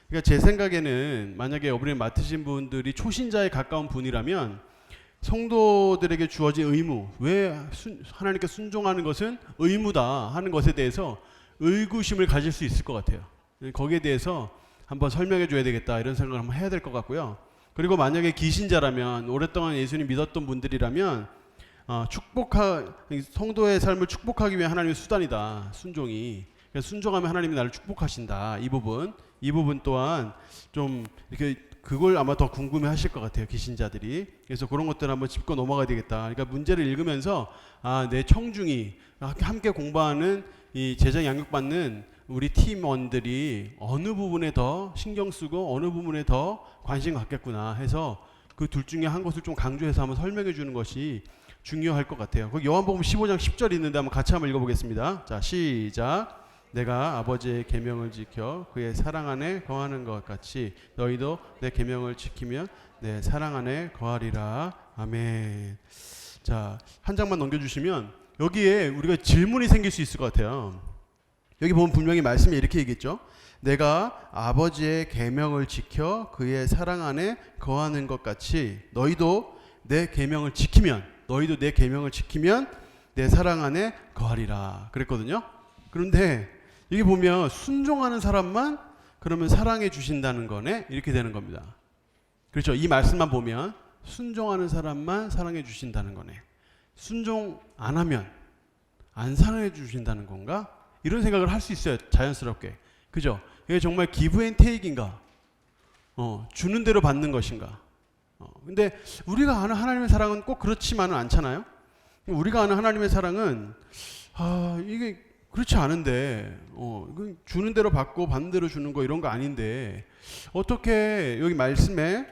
그러니까 제 생각에는 만약에 어버이를 맡으신 분들이 초신자에 가까운 분이라면 성도들에게 주어진 의무, 왜 하나님께 순종하는 것은 의무다 하는 것에 대해서 의구심을 가질 수 있을 것 같아요. 거기에 대해서 한번 설명해 줘야 되겠다 이런 생각을 한번 해야 될 것 같고요. 그리고 만약에 기신자라면, 오랫동안 예수님 믿었던 분들이라면 성도의 삶을 축복하기 위해 하나님의 수단이다, 순종이. 그래서 순종하면 하나님이 나를 축복하신다. 이 부분 또한 좀 이렇게 그걸 아마 더 궁금해하실 것 같아요, 기신자들이. 그래서 그런 것들 한번 짚고 넘어가야 되겠다. 그러니까 문제를 읽으면서 내 청중이 함께 공부하는 이 제자 양육받는 우리 팀원들이 어느 부분에 더 신경 쓰고 어느 부분에 더 관심 갖겠구나 해서 그 둘 중에 한 것을 좀 강조해서 한번 설명해 주는 것이 중요할 것 같아요. 그 요한복음 15장 10절이 있는데 한번 같이 한번 읽어보겠습니다. 자, 시작. 내가 아버지의 계명을 지켜 그의 사랑 안에 거하는 것 같이 너희도 내 계명을 지키면 내 사랑 안에 거하리라. 아멘. 자, 한 장만 넘겨주시면 여기에 우리가 질문이 생길 수 있을 것 같아요. 여기 보면 분명히 말씀이 이렇게 얘기했죠. 내가 아버지의 계명을 지켜 그의 사랑 안에 거하는 것 같이 너희도 내 계명을 지키면 내 사랑 안에 거하리라 그랬거든요. 그런데 여기 보면 순종하는 사람만 그러면 사랑해 주신다는 거네, 이렇게 되는 겁니다. 그렇죠. 이 말씀만 보면 순종하는 사람만 사랑해 주신다는 거네. 순종 안 하면 안 사랑해 주신다는 건가? 이런 생각을 할 수 있어요, 자연스럽게. 그죠? 이게 정말 기브 앤 테이크인가? 주는 대로 받는 것인가? 근데 우리가 아는 하나님의 사랑은 꼭 그렇지만은 않잖아요. 우리가 아는 하나님의 사랑은 이게 그렇지 않은데 주는 대로 받고 받는 대로 주는 거 이런 거 아닌데 어떻게 여기 말씀에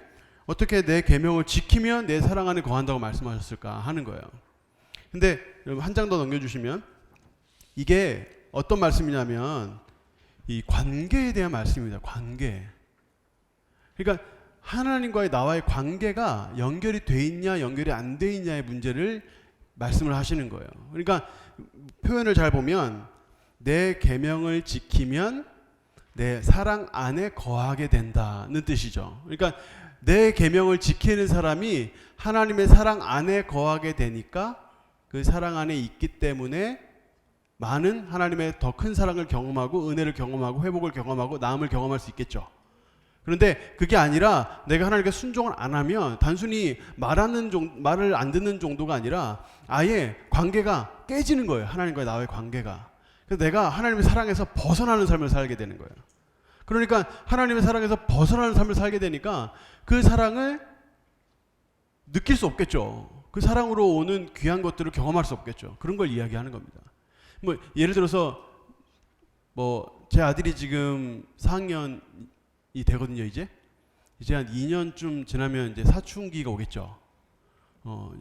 어떻게 내 계명을 지키면 내 사랑 안에 거한다고 말씀하셨을까 하는 거예요. 근데 여러분 한 장 더 넘겨주시면 이게 어떤 말씀이냐면 이 관계에 대한 말씀입니다. 관계. 그러니까 하나님과의 나와의 관계가 연결이 돼 있냐 연결이 안 돼 있냐의 문제를 말씀을 하시는 거예요. 그러니까 표현을 잘 보면 내 계명을 지키면 내 사랑 안에 거하게 된다는 뜻이죠. 그러니까 내 계명을 지키는 사람이 하나님의 사랑 안에 거하게 되니까 그 사랑 안에 있기 때문에 많은 하나님의 더 큰 사랑을 경험하고 은혜를 경험하고 회복을 경험하고 나음을 경험할 수 있겠죠. 그런데 그게 아니라 내가 하나님께 순종을 안 하면 단순히 말을 안 듣는 정도가 아니라 아예 관계가 깨지는 거예요. 하나님과의 나와의 관계가. 그래서 내가 하나님의 사랑에서 벗어나는 삶을 살게 되는 거예요. 그러니까 하나님의 사랑에서 벗어나는 삶을 살게 되니까 그 사랑을 느낄 수 없겠죠. 그 사랑으로 오는 귀한 것들을 경험할 수 없겠죠. 그런 걸 이야기하는 겁니다. 뭐 예를 들어서 제 아들이 지금 4학년이 되거든요. 이제 한 2년쯤 지나면 이제 사춘기가 오겠죠.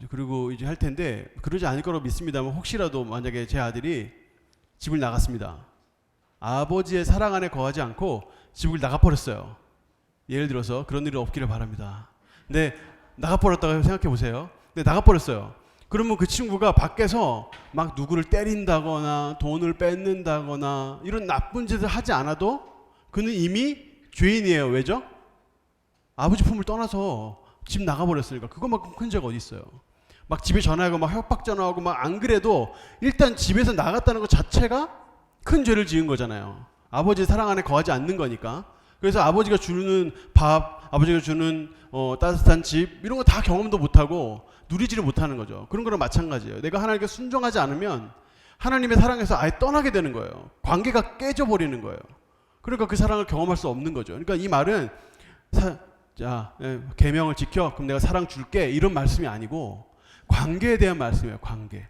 그리고 이제 할 텐데 그러지 않을 거라고 믿습니다만 혹시라도 만약에 제 아들이 집을 나갔습니다. 아버지의 사랑 안에 거하지 않고 집을 나가버렸어요. 예를 들어서 그런 일이 없기를 바랍니다. 근데 나가버렸다고 생각해 보세요. 근데 나가버렸어요. 그러면 그 친구가 밖에서 막 누구를 때린다거나 돈을 뺏는다거나 이런 나쁜 짓을 하지 않아도 그는 이미 죄인이에요. 왜죠? 아버지 품을 떠나서 집 나가버렸으니까. 그것만큼 큰 죄가 어디 있어요. 막 집에 전화하고 막 협박 전화하고 막 안 그래도 일단 집에서 나갔다는 것 자체가 큰 죄를 지은 거잖아요. 아버지의 사랑 안에 거하지 않는 거니까. 그래서 아버지가 주는 밥, 아버지가 주는 따뜻한 집 이런 거 다 경험도 못하고 누리지를 못하는 거죠. 그런 거랑 마찬가지예요. 내가 하나님께 순종하지 않으면 하나님의 사랑에서 아예 떠나게 되는 거예요. 관계가 깨져버리는 거예요. 그러니까 그 사랑을 경험할 수 없는 거죠. 그러니까 이 말은 계명을 지켜 그럼 내가 사랑 줄게 이런 말씀이 아니고 관계에 대한 말씀이에요. 관계.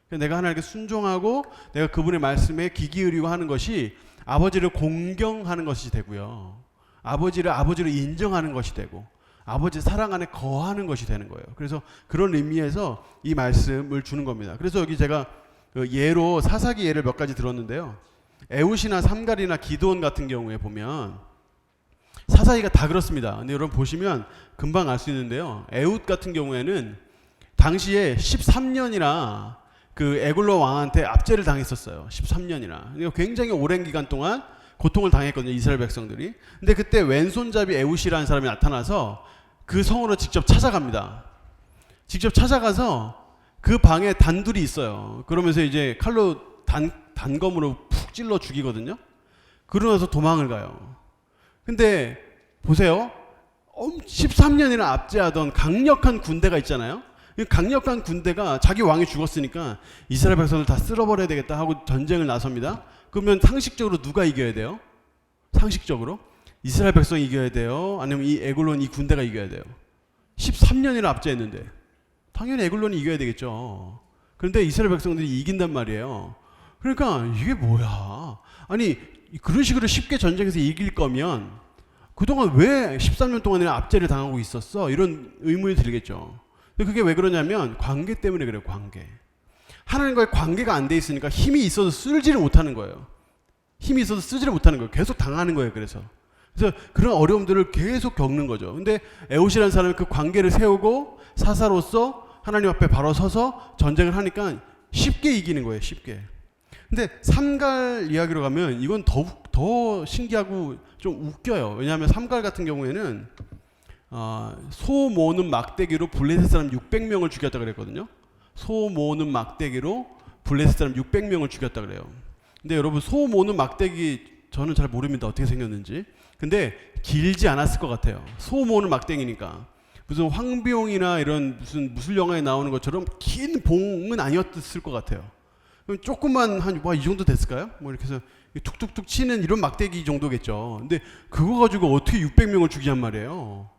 그러니까 내가 하나님께 순종하고 내가 그분의 말씀에 귀 기울이고 하는 것이 아버지를 공경하는 것이 되고요. 아버지를 인정하는 것이 되고 아버지 사랑 안에 거하는 것이 되는 거예요. 그래서 그런 의미에서 이 말씀을 주는 겁니다. 그래서 여기 제가 예로 사사기 예를 몇 가지 들었는데요. 에훗이나 삼갈이나 기드온 같은 경우에 보면 사사기가 다 그렇습니다. 근데 여러분 보시면 금방 알 수 있는데요. 에훗 같은 경우에는 당시에 13년이나 그 에글로 왕한테 압제를 당했었어요. 13년이나. 굉장히 오랜 기간 동안 고통을 당했거든요, 이스라엘 백성들이. 근데 그때 왼손잡이 에웃이라는 사람이 나타나서 그 성으로 직접 찾아갑니다. 직접 찾아가서 그 방에 단둘이 있어요. 그러면서 이제 칼로 단검으로 푹 찔러 죽이거든요. 그러고 나서 도망을 가요. 근데 보세요. 13년이나 압제하던 강력한 군대가 있잖아요. 이 강력한 군대가 자기 왕이 죽었으니까 이스라엘 백성을 다 쓸어버려야 되겠다 하고 전쟁을 나섭니다. 그러면 상식적으로 누가 이겨야 돼요? 상식적으로 이스라엘 백성이 이겨야 돼요? 아니면 이 에글론 이 군대가 이겨야 돼요? 13년이나 압제했는데 당연히 에글론이 이겨야 되겠죠. 그런데 이스라엘 백성들이 이긴단 말이에요. 그러니까 이게 뭐야? 아니 그런 식으로 쉽게 전쟁에서 이길 거면 그동안 왜 13년 동안이나 압제를 당하고 있었어? 이런 의문이 들겠죠. 근데 그게 왜 그러냐면 관계 때문에 그래요. 관계. 하나님과의 관계가 안 돼 있으니까 힘이 있어도 쓰지를 못하는 거예요. 힘이 있어도 쓰지를 못하는 거예요. 계속 당하는 거예요. 그래서 그런 어려움들을 계속 겪는 거죠. 근데 에웃이라는 사람이 그 관계를 세우고 사사로서 하나님 앞에 바로 서서 전쟁을 하니까 쉽게 이기는 거예요. 쉽게. 근데 삼갈 이야기로 가면 이건 더 신기하고 좀 웃겨요. 왜냐하면 삼갈 같은 경우에는 소 모는 막대기로 블레셋 사람 600명을 죽였다 그랬거든요. 소 모는 막대기로 블레셋 사람 600명을 죽였다 그래요. 근데 여러분 소 모는 막대기 저는 잘 모릅니다. 어떻게 생겼는지. 근데 길지 않았을 것 같아요. 소 모는 막대기니까. 무슨 황비용이나 이런 무슨 무술 영화에 나오는 것처럼 긴 봉은 아니었을 것 같아요. 그럼 조금만 이 정도 됐을까요? 뭐 이렇게 해서 툭툭툭 치는 이런 막대기 정도겠죠. 근데 그거 가지고 어떻게 600명을 죽이냔 말이에요.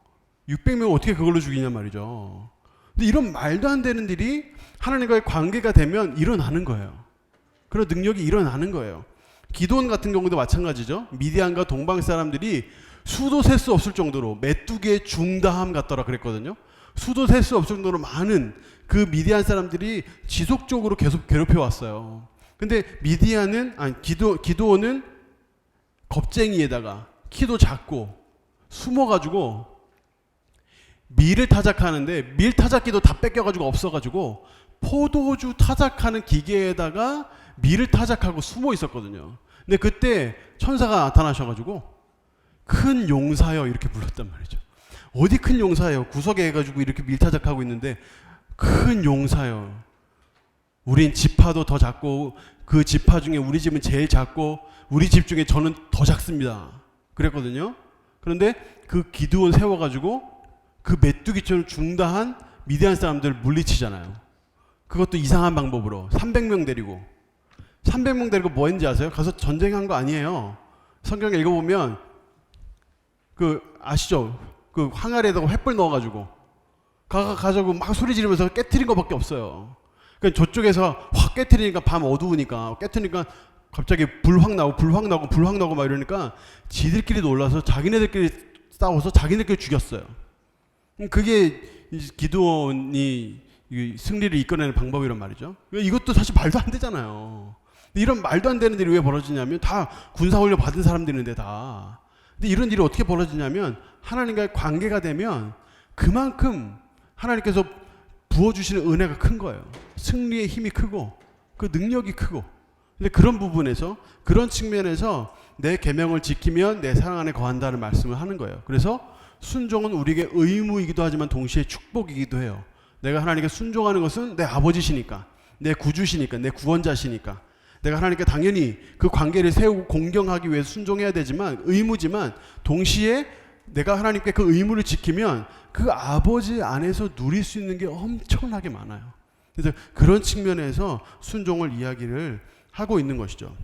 600명을 어떻게 그걸로 죽이냔 말이죠. 근데 이런 말도 안 되는 일이 하나님과의 관계가 되면 일어나는 거예요. 그런 능력이 일어나는 거예요. 기도원 같은 경우도 마찬가지죠. 미디안과 동방 사람들이 수도 셀 수 없을 정도로 메뚜기의 중다함 같더라 그랬거든요. 수도 셀 수 없을 정도로 많은 그 미디안 사람들이 지속적으로 계속 괴롭혀 왔어요. 근데 기도원은 겁쟁이에다가 키도 작고 숨어가지고 밀을 타작하는데 밀 타작기도 다 뺏겨가지고 없어가지고 포도주 타작하는 기계에다가 밀을 타작하고 숨어 있었거든요. 근데 그때 천사가 나타나셔가지고 큰 용사여 이렇게 불렀단 말이죠. 어디 큰 용사예요? 구석에 해가지고 이렇게 밀 타작하고 있는데 큰 용사여. 우린 지파도 더 작고 그 지파 중에 우리 집은 제일 작고 우리 집 중에 저는 더 작습니다. 그랬거든요. 그런데 그 기드온 세워가지고 그 메뚜기처럼 중다한 미디안 사람들 물리치잖아요. 그것도 이상한 방법으로 300명 데리고 뭐 했는지 아세요? 가서 전쟁한 거 아니에요. 성경에 읽어보면 그 아시죠? 그 항아리에다가 횃불 넣어가지고 가자고 막 소리 지르면서 깨트린 거밖에 없어요. 그러니까 저쪽에서 확 깨트리니까 밤 어두우니까 깨트리니까 갑자기 불 확 나고 막 이러니까 지들끼리 놀라서 자기네들끼리 싸워서 자기네들끼리 죽였어요. 그게 기드온이 승리를 이끌어내는 방법이란 말이죠. 이것도 사실 말도 안 되잖아요. 이런 말도 안 되는 일이 왜 벌어지냐면 다 군사훈련 받은 사람들인데 다. 근데 이런 일이 어떻게 벌어지냐면 하나님과의 관계가 되면 그만큼 하나님께서 부어주시는 은혜가 큰 거예요. 승리의 힘이 크고 그 능력이 크고. 근데 그런 부분에서 그런 측면에서 내 계명을 지키면 내 사랑 안에 거한다는 말씀을 하는 거예요. 그래서 순종은 우리에게 의무이기도 하지만 동시에 축복이기도 해요. 내가 하나님께 순종하는 것은 내 아버지시니까, 내 구주시니까, 내 구원자시니까 내가 하나님께 당연히 그 관계를 세우고 공경하기 위해서 순종해야 되지만 의무지만 동시에 내가 하나님께 그 의무를 지키면 그 아버지 안에서 누릴 수 있는 게 엄청나게 많아요. 그래서 그런 측면에서 순종을 이야기를 하고 있는 것이죠.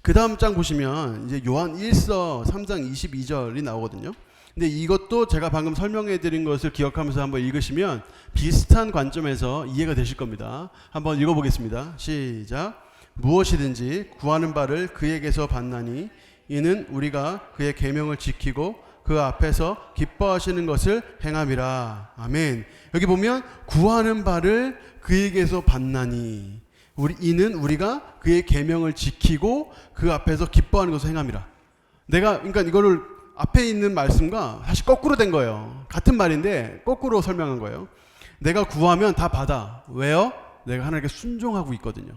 그 다음 장 보시면 이제 요한 1서 3장 22절이 나오거든요. 근데 이것도 제가 방금 설명해 드린 것을 기억하면서 한번 읽으시면 비슷한 관점에서 이해가 되실 겁니다. 한번 읽어보겠습니다. 시작. 무엇이든지 구하는 바를 그에게서 받나니 이는 우리가 그의 계명을 지키고 그 앞에서 기뻐하시는 것을 행함이라. 아멘. 여기 보면 구하는 바를 그에게서 받나니 이는 우리가 그의 계명을 지키고 그 앞에서 기뻐하는 것을 행함이라. 그러니까 이거를 앞에 있는 말씀과 사실 거꾸로 된 거예요. 같은 말인데 거꾸로 설명한 거예요. 내가 구하면 다 받아. 왜요? 내가 하나님께 순종하고 있거든요.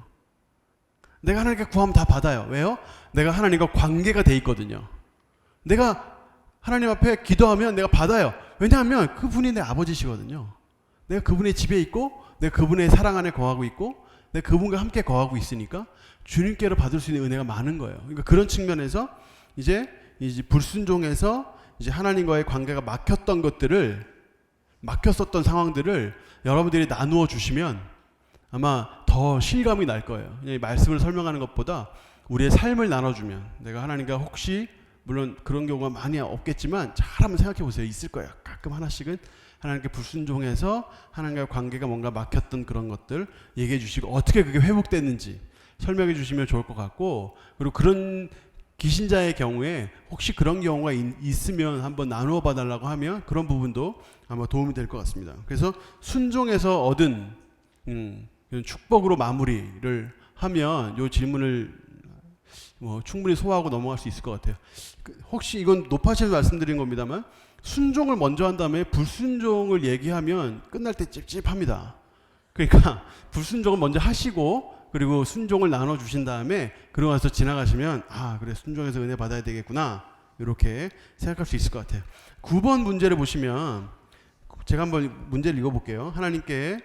내가 하나님께 구하면 다 받아요. 왜요? 내가 하나님과 관계가 돼 있거든요. 내가 하나님 앞에 기도하면 내가 받아요. 왜냐하면 그분이 내 아버지시거든요. 내가 그분의 집에 있고 내가 그분의 사랑 안에 거하고 있고 내가 그분과 함께 거하고 있으니까 주님께로 받을 수 있는 은혜가 많은 거예요. 그러니까 그런 측면에서 이제 불순종해서 이제 하나님과의 관계가 막혔었던 상황들을 여러분들이 나누어 주시면 아마 더 실감이 날 거예요. 그냥 말씀을 설명하는 것보다 우리의 삶을 나눠주면 내가 하나님과 혹시 물론 그런 경우가 많이 없겠지만 잘 한번 생각해 보세요. 있을 거예요. 가끔 하나씩은 하나님께 불순종해서 하나님과의 관계가 뭔가 막혔던 그런 것들 얘기해 주시고 어떻게 그게 회복됐는지 설명해 주시면 좋을 것 같고, 그리고 그런 기신자의 경우에 혹시 그런 경우가 있으면 한번 나누어 봐달라고 하면 그런 부분도 아마 도움이 될 것 같습니다. 그래서 순종해서 얻은 축복으로 마무리를 하면 이 질문을 충분히 소화하고 넘어갈 수 있을 것 같아요. 혹시 이건 높아져서 말씀드린 겁니다만 순종을 먼저 한 다음에 불순종을 얘기하면 끝날 때 찝찝합니다. 그러니까 불순종을 먼저 하시고 그리고 순종을 나눠주신 다음에 그러고 나서 지나가시면 그래 순종해서 은혜 받아야 되겠구나 이렇게 생각할 수 있을 것 같아요. 9번 문제를 보시면 제가 한번 문제를 읽어볼게요. 하나님께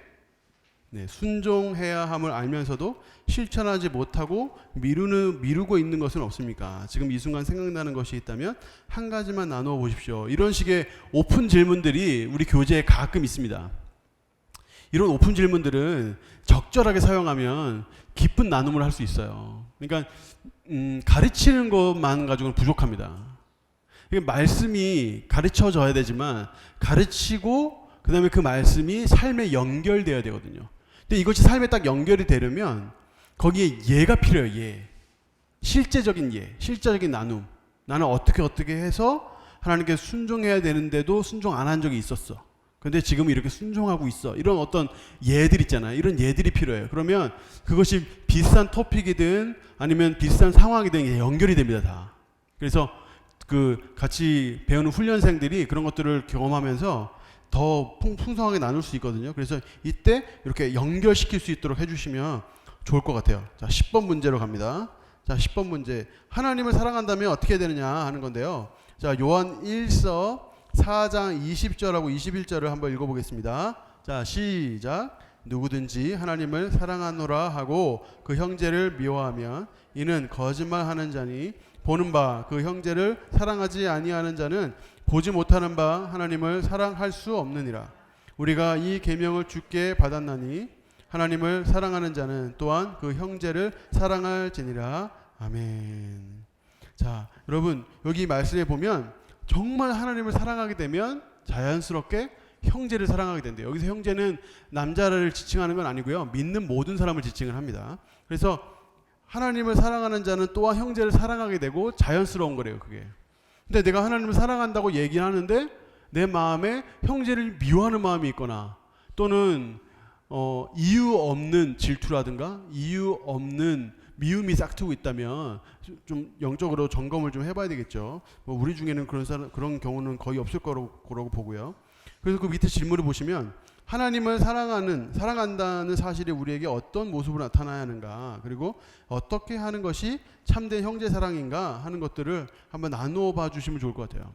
순종해야 함을 알면서도 실천하지 못하고 미루고 있는 것은 없습니까? 지금 이 순간 생각나는 것이 있다면 한 가지만 나누어 보십시오. 이런 식의 오픈 질문들이 우리 교재에 가끔 있습니다. 이런 오픈 질문들은 적절하게 사용하면 깊은 나눔을 할 수 있어요. 그러니까 가르치는 것만 가지고는 부족합니다. 말씀이 가르쳐져야 되지만 가르치고 그 다음에 그 말씀이 삶에 연결되어야 되거든요. 근데 이것이 삶에 딱 연결이 되려면 거기에 예가 필요해요. 실제적인 실제적인 나눔. 나는 어떻게 해서 하나님께 순종해야 되는데도 순종 안 한 적이 있었어. 근데 지금 이렇게 순종하고 있어. 이런 어떤 예들 있잖아요. 이런 예들이 필요해요. 그러면 그것이 비슷한 토픽이든 아니면 비슷한 상황이든 연결이 됩니다, 다. 그래서 같이 배우는 훈련생들이 그런 것들을 경험하면서 더 풍성하게 나눌 수 있거든요. 그래서 이때 이렇게 연결시킬 수 있도록 해주시면 좋을 것 같아요. 자, 10번 문제로 갑니다. 자, 10번 문제. 하나님을 사랑한다면 어떻게 되느냐 하는 건데요. 자, 요한 1서 4장 20절하고 21절을 한번 읽어보겠습니다. 자, 시작. 누구든지 하나님을 사랑하노라 하고 그 형제를 미워하면 이는 거짓말하는 자니 보는 바 그 형제를 사랑하지 아니하는 자는 보지 못하는 바 하나님을 사랑할 수 없느니라. 우리가 이 계명을 주께 받았나니 하나님을 사랑하는 자는 또한 그 형제를 사랑할지니라. 아멘. 자, 여러분 여기 말씀에 보면 정말 하나님을 사랑하게 되면 자연스럽게 형제를 사랑하게 된대요. 여기서 형제는 남자를 지칭하는 건 아니고요. 믿는 모든 사람을 지칭을 합니다. 그래서 하나님을 사랑하는 자는 또한 형제를 사랑하게 되고 자연스러운 거래요, 그게. 근데 내가 하나님을 사랑한다고 얘기를 하는데 내 마음에 형제를 미워하는 마음이 있거나 또는 이유 없는 질투라든가 이유 없는 미움이 싹트고 있다면 좀 영적으로 점검을 좀 해봐야 되겠죠. 우리 중에는 그런 경우는 거의 없을 거라고 보고요. 그래서 그 밑에 질문을 보시면 하나님을 사랑한다는 사실이 우리에게 어떤 모습으로 나타나야 하는가, 그리고 어떻게 하는 것이 참된 형제 사랑인가 하는 것들을 한번 나누어 봐 주시면 좋을 것 같아요.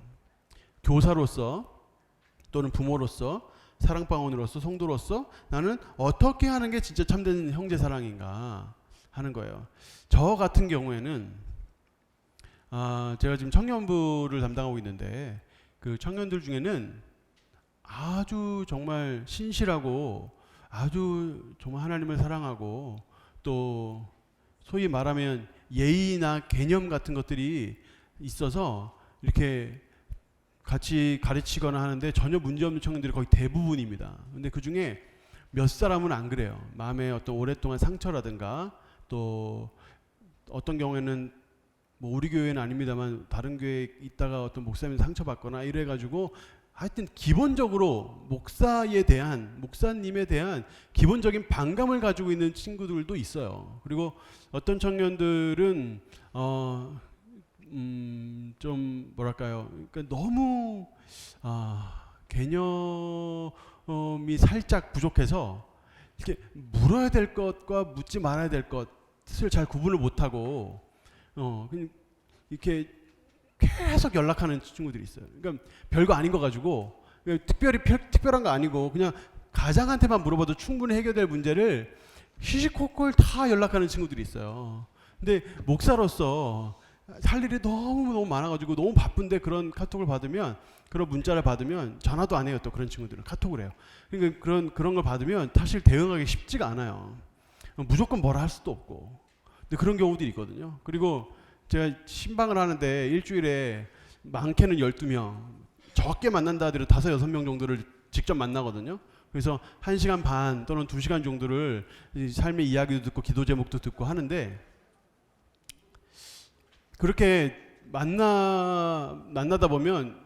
교사로서 또는 부모로서 사랑방언으로서 성도로서 나는 어떻게 하는 게 진짜 참된 형제 사랑인가 하는 거예요. 저 같은 경우에는 제가 지금 청년부를 담당하고 있는데 그 청년들 중에는 아주 정말 신실하고 아주 정말 하나님을 사랑하고 또 소위 말하면 예의나 개념 같은 것들이 있어서 이렇게 같이 가르치거나 하는데 전혀 문제없는 청년들이 거의 대부분입니다. 근데 그 중에 몇 사람은 안 그래요. 마음에 어떤 오랫동안 상처라든가 또 어떤 경우에는 우리 교회는 아닙니다만 다른 교회에 있다가 어떤 목사님 상처받거나 이래가지고 하여튼 기본적으로 목사님에 대한 기본적인 반감을 가지고 있는 친구들도 있어요. 그리고 어떤 청년들은 좀 뭐랄까요, 그러니까 너무 개념이 살짝 부족해서 이렇게 물어야 될 것과 묻지 말아야 될 것 뜻을 잘 구분을 못하고 그냥 이렇게 계속 연락하는 친구들이 있어요. 그러니까 별거 아닌 거 가지고 특별한 거 아니고 그냥 가장한테만 물어봐도 충분히 해결될 문제를 시시콜콜 다 연락하는 친구들이 있어요. 근데 목사로서 할 일이 너무 많아가지고 너무 바쁜데 그런 카톡을 받으면, 그런 문자를 받으면 전화도 안 해요. 또 그런 친구들은 카톡을 해요. 그러니까 그런 걸 받으면 사실 대응하기 쉽지가 않아요. 무조건 뭐라 할 수도 없고. 근데 그런 경우들이 있거든요. 그리고 제가 신방을 하는데 일주일에 많게는 12명, 적게 만난다 하더라도 5, 6명 정도를 직접 만나거든요. 그래서 1시간 반 또는 2시간 정도를 삶의 이야기도 듣고 기도 제목도 듣고 하는데, 그렇게 만나다 보면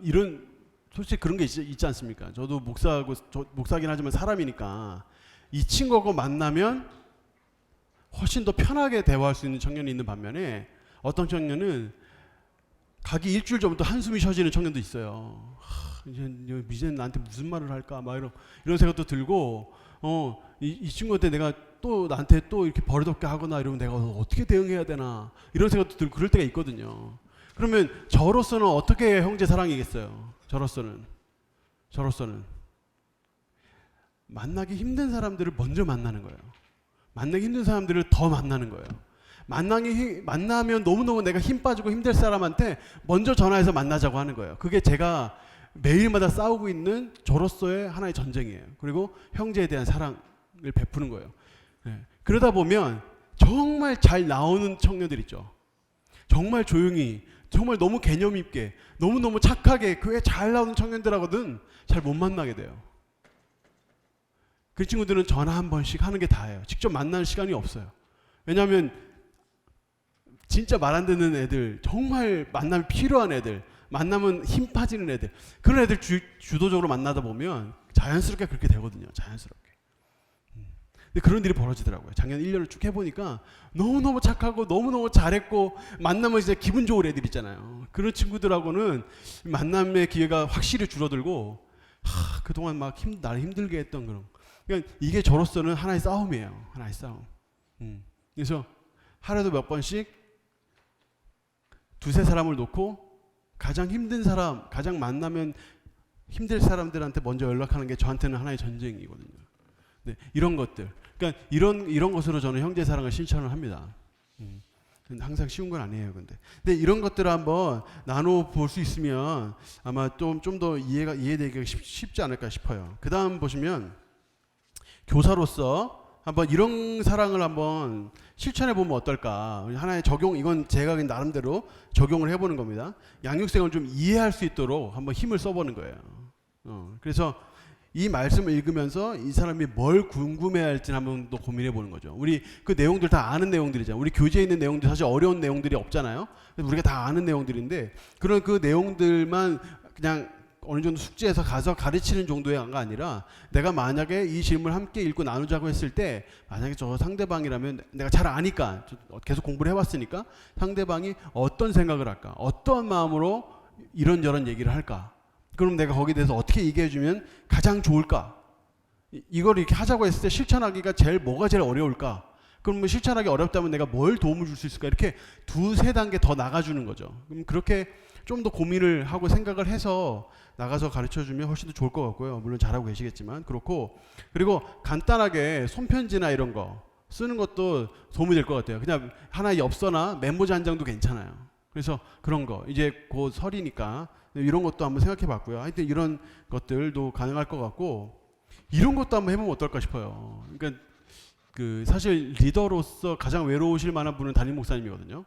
솔직히 그런 게 있지 않습니까? 저도 목사긴 하지만 사람이니까 이 친구하고 만나면 훨씬 더 편하게 대화할 수 있는 청년이 있는 반면에, 어떤 청년은 가기 일주일 전부터 한숨이 쉬어지는 청년도 있어요. 이제 나한테 무슨 말을 할까 막 이런 생각도 들고, 이 친구한테 내가 또 나한테 또 이렇게 버릇없게 하거나 이러면 내가 어떻게 대응해야 되나 이런 생각도 들고 그럴 때가 있거든요. 그러면 저로서는 어떻게 형제 사랑이겠어요? 저로서는 만나기 힘든 사람들을 먼저 만나는 거예요. 만나기 힘든 사람들을 더 만나는 거예요. 만나면 너무너무 내가 힘 빠지고 힘들 사람한테 먼저 전화해서 만나자고 하는 거예요. 그게 제가 매일마다 싸우고 있는 저로서의 하나의 전쟁이에요. 그리고 형제에 대한 사랑을 베푸는 거예요. 네. 그러다 보면 정말 잘 나오는 청년들 있죠. 정말 조용히, 정말 너무 개념 있게, 너무너무 착하게 그게 잘 나오는 청년들하고는 잘 못 만나게 돼요. 그 친구들은 전화 한 번씩 하는 게 다예요. 직접 만나는 시간이 없어요. 왜냐하면 진짜 말 안 듣는 애들, 정말 만남이 필요한 애들, 만나면 힘 빠지는 애들, 그런 애들 주도적으로 만나다 보면 자연스럽게 그렇게 되거든요. 자연스럽게. 근데 그런 일이 벌어지더라고요. 작년 1년을 쭉 해보니까 너무너무 착하고 너무너무 잘했고, 만나면 진짜 기분 좋은 애들 있잖아요. 그런 친구들하고는 만남의 기회가 확실히 줄어들고, 그동안 막 나를 힘들게 했던 그런. 그러니까 이게 저로서는 하나의 싸움이에요. 하나의 싸움. 그래서 하루에도 몇 번씩 2-3 사람을 놓고 가장 힘든 사람, 가장 만나면 힘들 사람들한테 먼저 연락하는 게 저한테는 하나의 전쟁이거든요. 네, 이런 것들. 그러니까 이런 것으로 저는 형제 사랑을 실천을 합니다. 항상 쉬운 건 아니에요, 근데 이런 것들을 한번 나눠 볼 수 있으면 아마 좀 더 이해되기가 쉽지 않을까 싶어요. 그 다음 보시면, 교사로서 한번 이런 사랑을 한번 실천해 보면 어떨까. 하나의 이건 제가 나름대로 적용을 해보는 겁니다. 양육생을 좀 이해할 수 있도록 한번 힘을 써보는 거예요. 그래서 이 말씀을 읽으면서 이 사람이 뭘 궁금해할지 한번 또 고민해 보는 거죠. 우리 그 내용들 다 아는 내용들이잖아요. 우리 교재에 있는 내용들 사실 어려운 내용들이 없잖아요. 우리가 다 아는 내용들인데, 그런 그 내용들만 그냥 어느 정도 숙지해서 가서 가르치는 정도의 가 아니라, 내가 만약에 이 질문을 함께 읽고 나누자고 했을 때, 만약에 저 상대방이라면 내가 잘 아니까, 계속 공부를 해왔으니까 상대방이 어떤 생각을 할까, 어떤 마음으로 이런저런 얘기를 할까, 그럼 내가 거기에 대해서 어떻게 얘기해주면 가장 좋을까, 이걸 이렇게 하자고 했을 때 실천하기가 뭐가 제일 어려울까, 그럼 실천하기 어렵다면 내가 뭘 도움을 줄 수 있을까, 이렇게 2-3 단계 더 나가주는 거죠. 그럼 그렇게 좀 더 고민을 하고 생각을 해서 나가서 가르쳐주면 훨씬 더 좋을 것 같고요. 물론 잘하고 계시겠지만 그렇고, 그리고 간단하게 손편지나 이런 거 쓰는 것도 도움이 될 것 같아요. 그냥 하나의 엽서나 메모지 한 장도 괜찮아요. 그래서 그런 거, 이제 곧 설이니까 이런 것도 한번 생각해 봤고요. 하여튼 이런 것들도 가능할 것 같고, 이런 것도 한번 해보면 어떨까 싶어요. 그러니까 사실 리더로서 가장 외로우실 만한 분은 담임 목사님이거든요.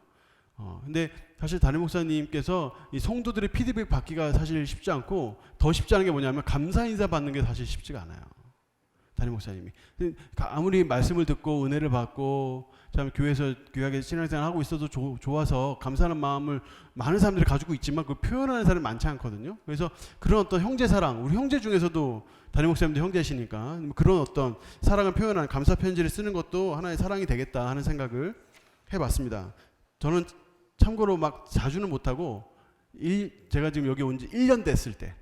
근데 사실 담임 목사님께서 이 성도들의 피드백 받기가 사실 쉽지 않고, 더 쉽지 않은 게 뭐냐면 감사 인사 받는 게 사실 쉽지가 않아요. 담임 목사님이 아무리 말씀을 듣고 은혜를 받고 참 교회에서 귀하게 신앙생활 하고 있어도 좋아서 감사하는 마음을 많은 사람들이 가지고 있지만 그 표현하는 사람이 많지 않거든요. 그래서 그런 어떤 형제 사랑, 우리 형제 중에서도 담임 목사님도 형제시니까 그런 어떤 사랑을 표현하는 감사 편지를 쓰는 것도 하나의 사랑이 되겠다 하는 생각을 해봤습니다. 저는 참고로 막 자주는 못하고, 제가 지금 여기 온 지 1년 됐을 때,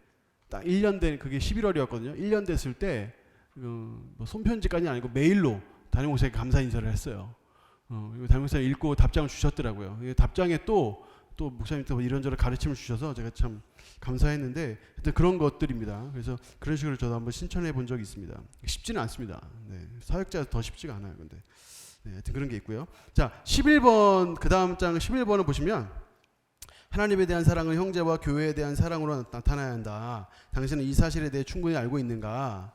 딱 1년 된, 그게 11월이었거든요. 1년 됐을 때 뭐 손편지까지는 아니고 메일로 담임 목사님께 감사 인사를 했어요. 이거 담임 목사님 읽고 답장을 주셨더라고요. 이 답장에 또 목사님 또 이런저런 가르침을 주셔서 제가 참 감사했는데 하여튼 그런 것들입니다. 그래서 그런 식으로 저도 한번 신청해 본 적이 있습니다. 쉽지는 않습니다. 네, 사역자에서 더 쉽지가 않아요. 근데 네, 하여튼 그런 게 있고요. 자, 11번 그 다음 장 11번을 보시면 하나님에 대한 사랑은 형제와 교회에 대한 사랑으로 나타나야 한다. 당신은 이 사실에 대해 충분히 알고 있는가?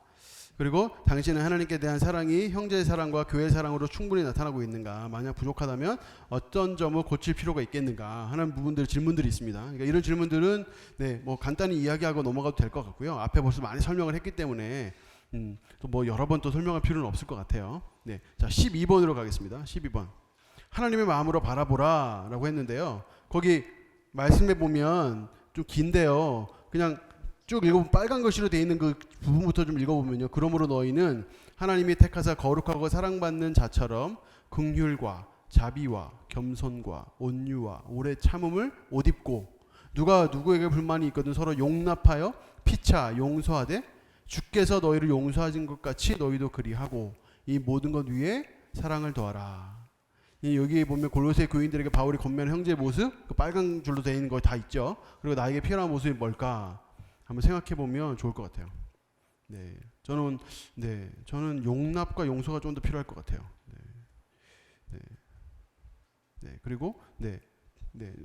그리고 당신은 하나님께 대한 사랑이 형제의 사랑과 교회의 사랑으로 충분히 나타나고 있는가? 만약 부족하다면 어떤 점을 고칠 필요가 있겠는가? 하는 부분들 질문들이 있습니다. 그러니까 이런 질문들은 네, 뭐 간단히 이야기하고 넘어가도 될 것 같고요. 앞에 벌써 많이 설명을 했기 때문에 또 뭐 여러 번 또 설명할 필요는 없을 것 같아요. 네, 자 12번으로 가겠습니다. 12번 하나님의 마음으로 바라보라라고 했는데요. 거기 말씀해 보면 좀 긴데요. 그냥 쭉 읽어보면 빨간 글씨로 되어 있는 그 부분부터 좀 읽어보면요. 그러므로 너희는 하나님이 택하사 거룩하고 사랑받는 자처럼 긍휼과 자비와 겸손과 온유와 오래 참음을 옷 입고 누가 누구에게 불만이 있거든 서로 용납하여 피차 용서하되 주께서 너희를 용서하신 것 같이 너희도 그리하고 이 모든 것 위에 사랑을 더하라. 여기 보면 골로새 교인들에게 바울이 건면한 형제의 모습 그 빨간 줄로 되어 있는 거 다 있죠. 그리고 나에게 필요한 모습이 뭘까 한번 생각해 보면 좋을 것 같아요. 네, 저는 용납과 용서가 좀 더 필요할 것 같아요. 그리고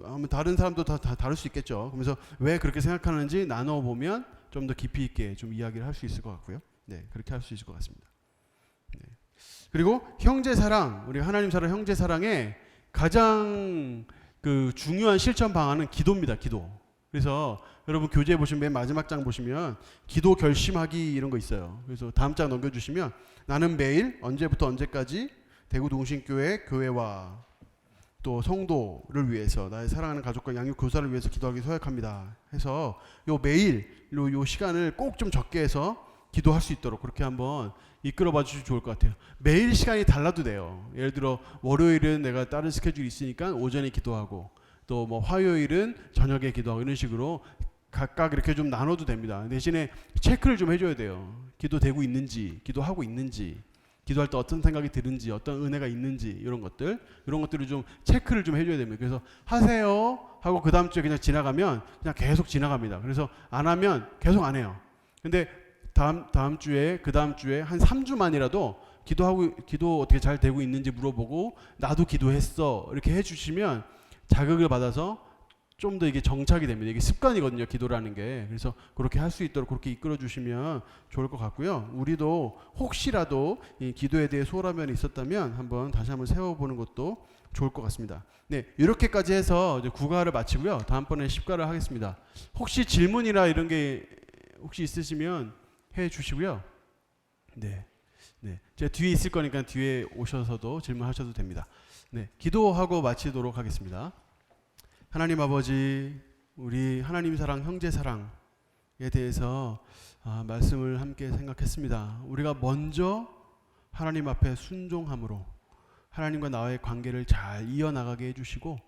아마 다른 사람도 다 다를 수 있겠죠. 그러면서 왜 그렇게 생각하는지 나눠 보면 좀 더 깊이 있게 좀 이야기를 할 수 있을 것 같고요. 네, 그렇게 할 수 있을 것 같습니다. 네. 그리고 형제 사랑, 우리 하나님 사랑, 형제 사랑의 가장 그 중요한 실천 방안은 기도입니다. 기도. 그래서 여러분 교재에 보시면 맨 마지막 장 보시면 기도 결심하기 이런 거 있어요. 그래서 다음 장 넘겨주시면 나는 매일 언제부터 언제까지 대구 동신교회 교회와 또 성도를 위해서 나의 사랑하는 가족과 양육 교사를 위해서 기도하기 소약합니다. 해서 요 매일 요 시간을 꼭 좀 적게 해서 기도할 수 있도록 그렇게 한번 이끌어봐 주시면 좋을 것 같아요. 매일 시간이 달라도 돼요. 예를 들어 월요일은 내가 다른 스케줄이 있으니까 오전에 기도하고 또 뭐 화요일은 저녁에 기도하고 이런 식으로 각각 이렇게 좀 나눠도 됩니다. 대신에 체크를 좀 해줘야 돼요. 기도되고 있는지, 기도하고 있는지, 기도할 때 어떤 생각이 드는지, 어떤 은혜가 있는지 이런 것들을 좀 체크를 좀 해줘야 됩니다. 그래서 하세요 하고 그 다음 주에 그냥 지나가면 그냥 계속 지나갑니다. 그래서 안 하면 계속 안 해요. 근데 다음 주에 그 다음 주에 한 3주만이라도 기도 어떻게 잘 되고 있는지 물어보고 나도 기도했어 이렇게 해주시면 자극을 받아서 좀 더 이게 정착이 됩니다. 이게 습관이거든요. 기도라는 게. 그래서 그렇게 할 수 있도록 그렇게 이끌어 주시면 좋을 것 같고요. 우리도 혹시라도 이 기도에 대해 소홀한 면이 있었다면 다시 한번 세워보는 것도 좋을 것 같습니다. 네, 이렇게까지 해서 이제 국어를 마치고요. 다음번에 10가를 하겠습니다. 혹시 질문이나 이런 게 혹시 있으시면 해 주시고요. 네. 제가 뒤에 있을 거니까 뒤에 오셔서도 질문하셔도 됩니다. 네, 기도하고 마치도록 하겠습니다. 하나님 아버지, 우리 하나님 사랑, 형제 사랑에 대해서 말씀을 함께 생각했습니다. 우리가 먼저 하나님 앞에 순종함으로 하나님과 나와의 관계를 잘 이어나가게 해주시고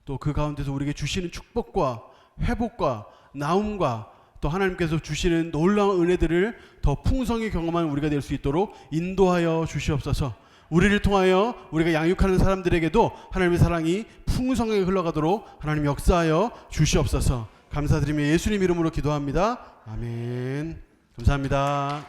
또 그 가운데서 우리에게 주시는 축복과 회복과 나음과 또 하나님께서 주시는 놀라운 은혜들을 더 풍성히 경험하는 우리가 될 수 있도록 인도하여 주시옵소서. 우리를 통하여 우리가 양육하는 사람들에게도 하나님의 사랑이 풍성하게 흘러가도록 하나님 역사하여 주시옵소서. 감사드리며 예수님 이름으로 기도합니다. 아멘. 감사합니다.